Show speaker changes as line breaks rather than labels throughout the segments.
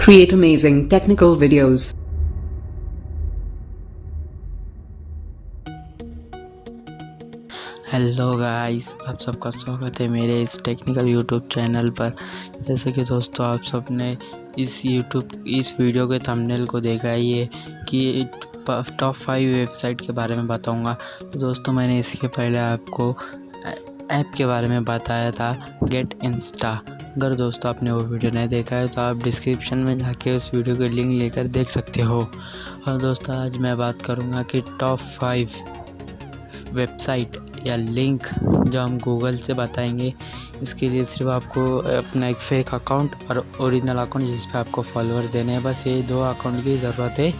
create amazing technical videos.
Hello guys, आप सबका स्वागत है मेरे इस टेक्निकल यूट्यूब चैनल पर। जैसे कि दोस्तों आप सब ने इस वीडियो के थंबनेल को देखा ही है कि टॉप 5 वेबसाइट के बारे में बताऊंगा। तो दोस्तों मैंने इसके पहले आपको ऐप के बारे में बताया था, गेट इंस्टा। अगर दोस्तों आपने वो वीडियो नहीं देखा है तो आप डिस्क्रिप्शन में जाके उस वीडियो के लिंक लेकर देख सकते हो। और दोस्तों आज मैं बात करूँगा कि टॉप 5 वेबसाइट या लिंक जो हम गूगल से बताएंगे। इसके लिए सिर्फ आपको अपना एक फेक अकाउंट और ओरिजिनल अकाउंट जिस पे आपको फॉलोअर देने हैं, बस ये 2 अकाउंट की ज़रूरत है।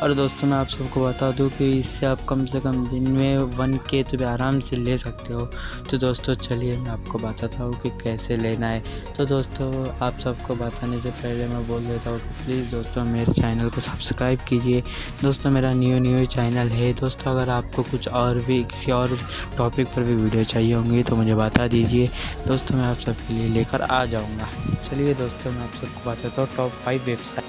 और दोस्तों मैं आप सबको बता दूं कि इससे आप कम से कम दिन में 1K तो भी आराम से ले सकते हो। तो दोस्तों चलिए मैं आपको बताता हूँ कि कैसे लेना है। तो दोस्तों आप सबको बताने से पहले मैं बोल देता हूँ कि प्लीज़ दोस्तों मेरे चैनल को सब्सक्राइब कीजिए। दोस्तों मेरा न्यू चैनल है। दोस्तों अगर आपको कुछ और भी किसी और टॉपिक पर भी वीडियो चाहिए होंगी तो मुझे बता दीजिए। दोस्तों मैं आप सबके लिए लेकर आ जाऊंगा। चलिए दोस्तों मैं आप सबको बताता हूँ टॉप 5 वेबसाइट।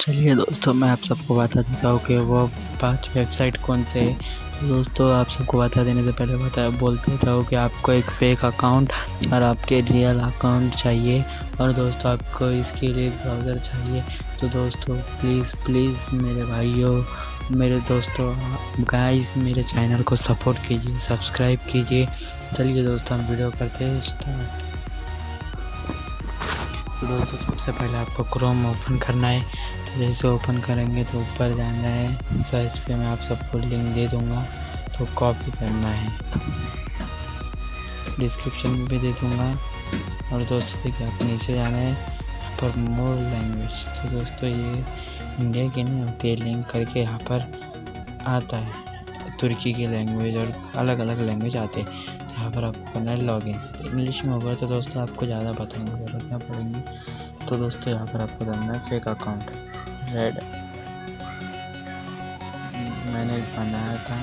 चलिए दोस्तों मैं आप सबको बता देता हूँ कि वो 5 वेबसाइट कौन से है। तो दोस्तों आप सबको बता देने से पहले बोल देता हूँ कि आपको एक फ़ेक अकाउंट और आपके रियल अकाउंट चाहिए। और दोस्तों आपको इसके लिए ब्राउज़र चाहिए। तो दोस्तों प्लीज़ मेरे भाइयों, मेरे दोस्तों, गाइस मेरे चैनल को सपोर्ट कीजिए, सब्सक्राइब कीजिए। चलिए दोस्तों हम वीडियो करते हैं स्टार्ट। तो दोस्तों सबसे पहले आपको क्रोम ओपन करना है। तो जैसे ओपन करेंगे तो ऊपर जाना है, सर्च पे मैं आप सबको लिंक दे दूँगा तो कॉपी करना है, डिस्क्रिप्शन में भी दे दूँगा। और दोस्तों देखिए आप नीचे जाना है, यहाँ पर मोर लैंग्वेज। तो दोस्तों ये इंडिया की नहीं होती है, लिंक करके यहाँ पर आता है तुर्की की लैंग्वेज और अलग अलग लैंग्वेज आते हैं। तो यहाँ पर आपको करना है लॉगिन। तो इंग्लिश में होगा तो दोस्तों आपको ज़्यादा बताने की ज़रूरत नहीं पड़ेगी। तो दोस्तों यहाँ पर आपको करना है फेक अकाउंट रेड, मैंने बनाया था।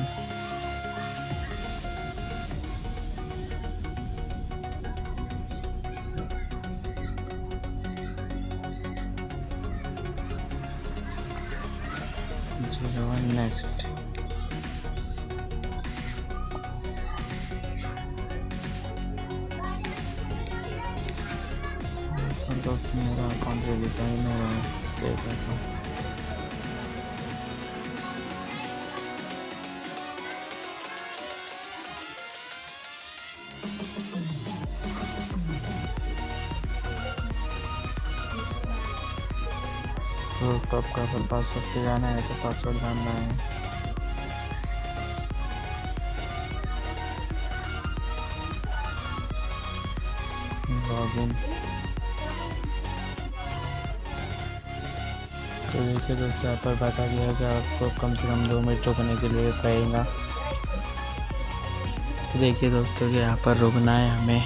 नेक्स्ट दोस्तों मेरा अकाउंट वेरीफाई नहीं रहा है। दोस्तों आपका अगर पासवर्ड पे जाना है तो पासवर्ड डालना है। लॉगिन। तो देखिए दोस्तों यहाँ पर बता दिया कि आपको कम से कम 2 मिनट रुकने के लिए कहेगा। तो देखिए दोस्तों कि यहाँ पर रुकना है हमें।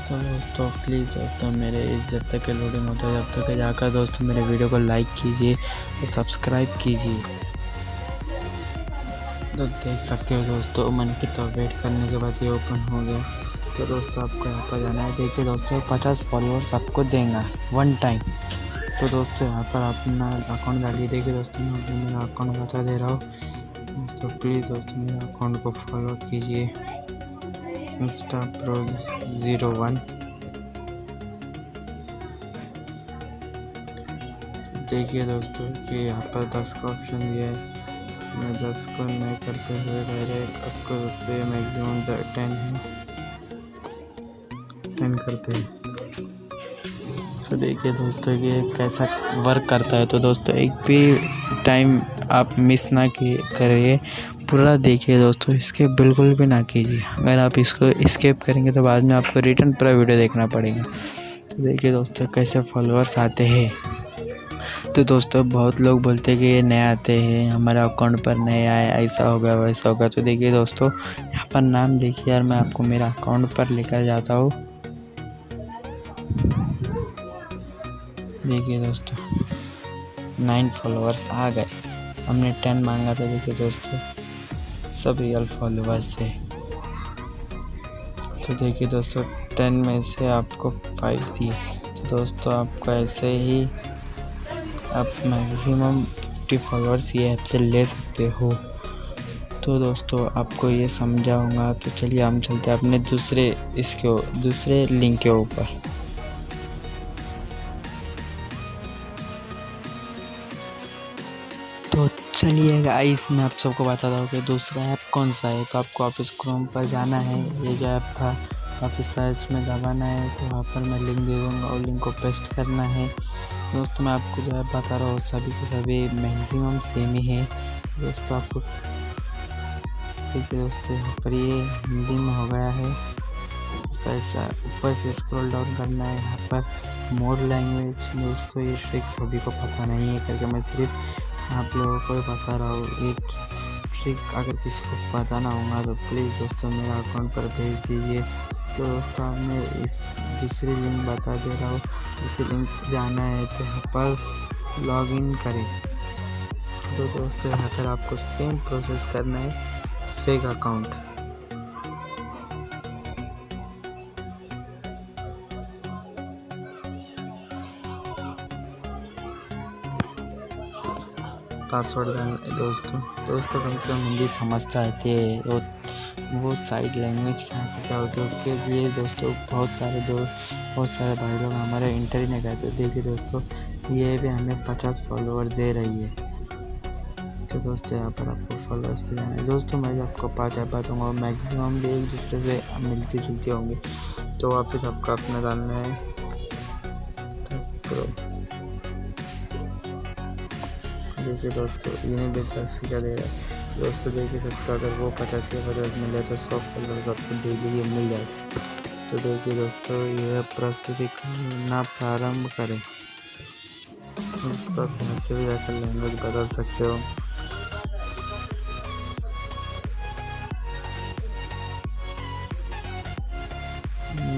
तो दोस्तों प्लीज़ दोस्तों मेरे इस जब तक लोडिंग होता है जब तक जाकर दोस्तों मेरे वीडियो को लाइक कीजिए और सब्सक्राइब कीजिए। तो देख सकते हो दोस्तों मन की तो वेट करने के बाद ये ओपन हो गया। तो दोस्तों आपको यहाँ पर जाना है। देखिए दोस्तों 50 फॉलोअर्स आपको देगा 1 टाइम। तो दोस्तों यहाँ पर अपना अकाउंट डालिए। देखिए दोस्तों मैं मेरा अकाउंट बता दे रहा हूँ। दोस्तों प्लीज़ दोस्तों मेरे अकाउंट को फॉलो कीजिए, इंस्टा प्रो 01। देखिए दोस्तों कि यहाँ पर 10 का ऑप्शन दिया है। मैं 10 को नहीं करते हुए डायरेक्ट आपको दोस्तों मैक्सिमम 10 है, 10 करते हैं। तो देखिए दोस्तों कि कैसा वर्क करता है। तो दोस्तों एक भी टाइम आप मिस ना करिए, पूरा देखिए दोस्तों, इसके बिल्कुल भी ना कीजिए। अगर आप इसको स्किप करेंगे तो बाद में आपको रिटर्न पूरा वीडियो देखना पड़ेगा। तो देखिए दोस्तों कैसे फॉलोअर्स आते हैं। तो दोस्तों बहुत लोग बोलते हैं कि ये नए आते हैं, हमारे अकाउंट पर नए आए, ऐसा होगा वैसा होगा। तो देखिए दोस्तों यहाँ पर नाम देखिए यार, मैं आपको मेरा अकाउंट पर लेकर जाता हूँ। देखिए दोस्तों 9 फॉलोअर्स आ गए। हमने 10 मांगा था। देखिए दोस्तों सब रियल फॉलोअर्स है। तो देखिए दोस्तों 10 में से आपको 5 दिए। तो दोस्तों आपको ऐसे ही आप मैक्सिमम 50 फॉलोअर्स ये ऐप से ले सकते हो। तो दोस्तों आपको ये समझा होगा। तो चलिए हम चलते हैं अपने दूसरे लिंक के ऊपर। तो चलिए गाइस मैं आप सबको बताता हूँ कि दूसरा ऐप कौन सा है। तो आपको ऑफिस क्रोम पर जाना है। ये जो ऐप था ऑफिस सर्च में दबाना है। तो वहाँ पर मैं लिंक दे दूँगा और लिंक को पेस्ट करना है। दोस्तों मैं आपको जो ऐप बता रहा हूँ सभी के सभी मैक्सिमम सेम ही है। दोस्तों आपको देखिए दोस्तों यहाँ पर ये हिंदी में हो गया है। दोस्तों ऐसा ऊपर से स्क्रॉल डाउन करना है। यहाँ पर मोर लैंग्वेज। दोस्तों ये ट्रिक सभी को पता नहीं है करके मैं सिर्फ आप लोगों को बता रहा हूँ। ये ट्रिक अगर किसी को पता ना होगा तो प्लीज़ दोस्तों मेरे अकाउंट पर भेज दीजिए। तो दोस्तों मैं इस दूसरी लिंक बता दे रहा हूँ। दूसरी लिंक जाना है तो यहाँ पर लॉगिन करें। तो दोस्तों यहाँ पर आपको सेम प्रोसेस करना है। फेक अकाउंट पासवर्ड डालना। दोस्तों कम से कम हिंदी समझता है वो साइड लैंग्वेज क्या होती है उसके लिए दोस्तों बहुत सारे भाई लोग हमारे इंटर में गए थे। देखिए दोस्तों ये भी हमें 50 फॉलोअर दे रही है। तो दोस्तों यहाँ पर आपको फॉलोअर्स पे जाना है। दोस्तों मैं आपको 5 ऐप बताऊँगा मैक्सिमम भी एक दूसरे से मिलती जुलती होंगी। तो वापस आपको अपना डालना है प्रो। देखिए दोस्तों इन्हें भी 80 का दे रहा है। दोस्तों देखिए सकते अगर वो 50 के फॉलोअर्स मिले तो 100 फॉलोअर्स आपको डेली मिल जाएगा। तो देखिए दोस्तों यह प्रस्तुति करना प्रारंभ करें। दोस्तों यहाँ से भी जाकर लैंग्वेज बदल सकते हो।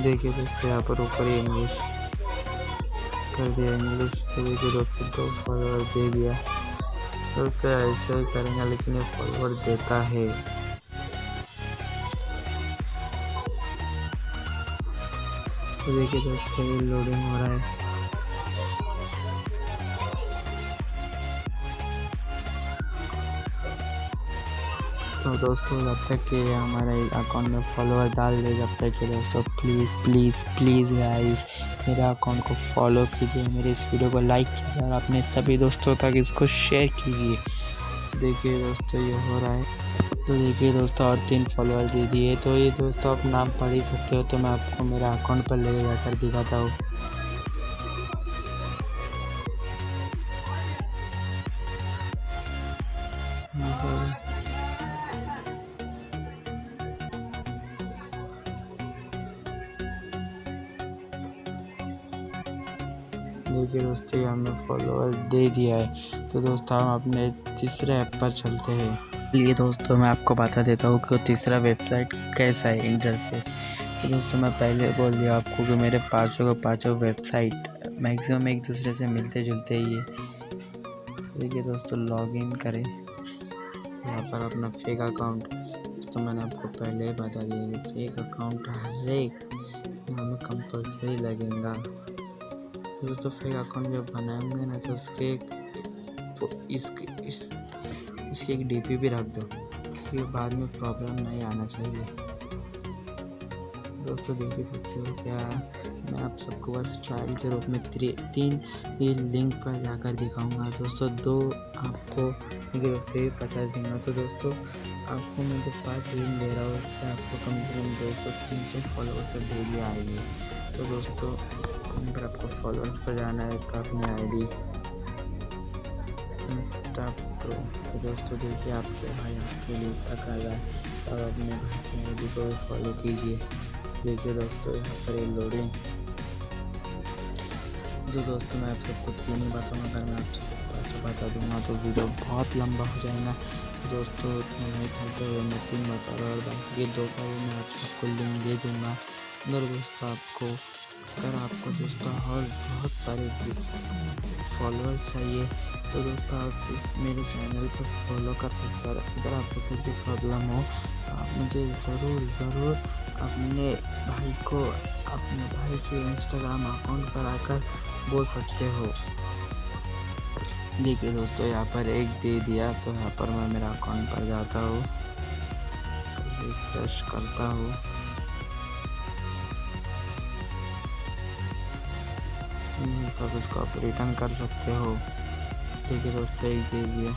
देखिए दोस्तों यहाँ पर ऊपर ही इंग्लिश कर दिया। इंग्लिश तो देखिए दोस्तों 2 फॉलोअर दे दिया। दोस्तों ऐसे ही करेंगे लेकिन ये फॉलोअर देता है। तो देखिए दोस्तों ये लोडिंग हो रहा है। तो दोस्तों जब तक कि हमारे अकाउंट में फॉलोअर डाल दे जब तक कि दोस्तों प्लीज़ गाइस मेरे अकाउंट को फॉलो कीजिए। मेरे इस वीडियो को लाइक कीजिए और अपने सभी दोस्तों तक इसको शेयर कीजिए। देखिए दोस्तों ये हो रहा है। तो देखिए दोस्तों और 3 फॉलोअर दे दिए। तो ये दोस्तों आप नाम पढ़ ही सकते हो। तो मैं आपको मेरा अकाउंट पर ले जाकर दिखाता हूँ। देखिए दोस्तों हमें फॉलोअर दे दिया है। तो दोस्तों हम अपने तीसरे ऐप पर चलते हैं। चलिए दोस्तों मैं आपको बता देता हूँ कि तीसरा वेबसाइट कैसा है इंटरफेस। तो दोस्तों मैं पहले बोल दिया आपको कि मेरे पाँचों वेबसाइट मैक्सिमम एक दूसरे से मिलते जुलते ही है। देखिए दोस्तों लॉगिन करें यहाँ पर अपना फेक अकाउंट। दोस्तों मैंने आपको पहले ही बता दिया फेक अकाउंट हर एक हमें कंपलसरी लगेगा। दोस्तों फेक अकाउंट जब बनाएंगे ना तो इसकी एक डीपी भी रख दो क्योंकि बाद में प्रॉब्लम नहीं आना चाहिए। दोस्तों देख ही सकते हो क्या मैं आप सबको बस ट्रायल के रूप में 3 लिंक पर जाकर दिखाऊंगा। दोस्तों 2 आपको देखिए दोस्तों 50 दूंगा। तो दोस्तों आपको मैं जो 5 लिंक दे रहा हूँ उससे आपको कम से कम 200-300 फॉलोअर्स डेली आएंगे। तो दोस्तों पर आपको फॉलोअर्स पर जाना है तो अपनी आईडी इंस्टा प्रो। तो दोस्तों देखिए आपके भाई आपके लिए तक आ रहा है। अब अपने भाई की आईडी को फॉलो कीजिए। देखिए दोस्तों यहाँ पर लोडिंग। जो दोस्तों मैं आप सबको 3 ही बताऊँगा। अगर मैं आप सबको बता दूँगा तो वीडियो बहुत लंबा हो जाएगा। दोस्तों नहीं करते हुए मैं 3 बता रहा हूँ और बाकी 2 का भी मैं आप सबको लिंक दे दूँगा। अगर दोस्तों आपको अगर आपको दोस्तों और बहुत सारे फॉलोअर्स चाहिए तो दोस्तों आप इस मेरे चैनल पर फॉलो कर सकते हो। और अगर आपको कुछ भी प्रॉब्लम हो तो आप मुझे ज़रूर अपने भाई के इंस्टाग्राम अकाउंट पर आकर बोल सकते हो। देखिए दोस्तों, यहाँ पर एक दे दिया तो यहाँ पर मैं मेरा अकाउंट पर जाता हूँ, रिफ्रेश करता हूँ। तब इसको आप रिटर्न कर सकते हो। देखिए दोस्तों, एक दे दिया।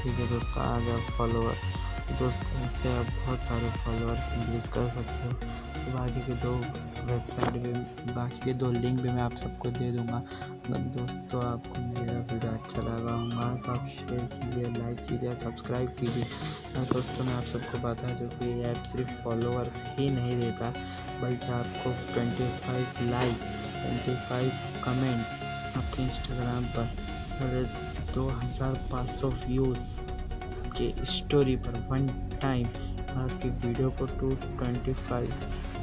ठीक है दोस्तों, आ गया फॉलोअर। दोस्तों ऐसे आप बहुत सारे फॉलोअर्स इंक्रीज कर सकते हो। तो बाकी के दो लिंक भी मैं आप सबको दे दूंगा। अगर दोस्तों आपको मेरा वीडियो अच्छा लगा होगा तो आप शेयर कीजिए, लाइक कीजिए, सब्सक्राइब कीजिए। और दोस्तों मैं आप सबको बता दूँ कि ये ऐप सिर्फ फॉलोअर्स ही नहीं देता, बल्कि आपको 25 लाइक, 25 कमेंट्स आपके इंस्टाग्राम पर और 2500 व्यूज़ के स्टोरी पर वन टाइम आपकी वीडियो को 225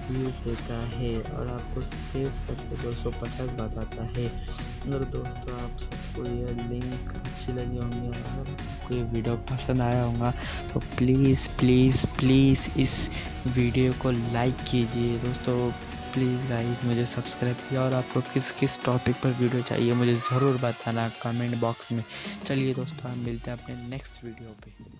व्यूज़ देता है और आपको सेव करके 250 बताता है। अगर दोस्तों आप सबको ये लिंक अच्छी लगी होंगी और अगर आप सबको ये वीडियो पसंद आया होगा तो प्लीज़ इस वीडियो को लाइक कीजिए। दोस्तों प्लीज़ गाइस मुझे सब्सक्राइब कीजिए और आपको किस टॉपिक पर वीडियो चाहिए मुझे ज़रूर बताना कमेंट बॉक्स में। चलिए दोस्तों, हम मिलते हैं अपने नेक्स्ट वीडियो पे।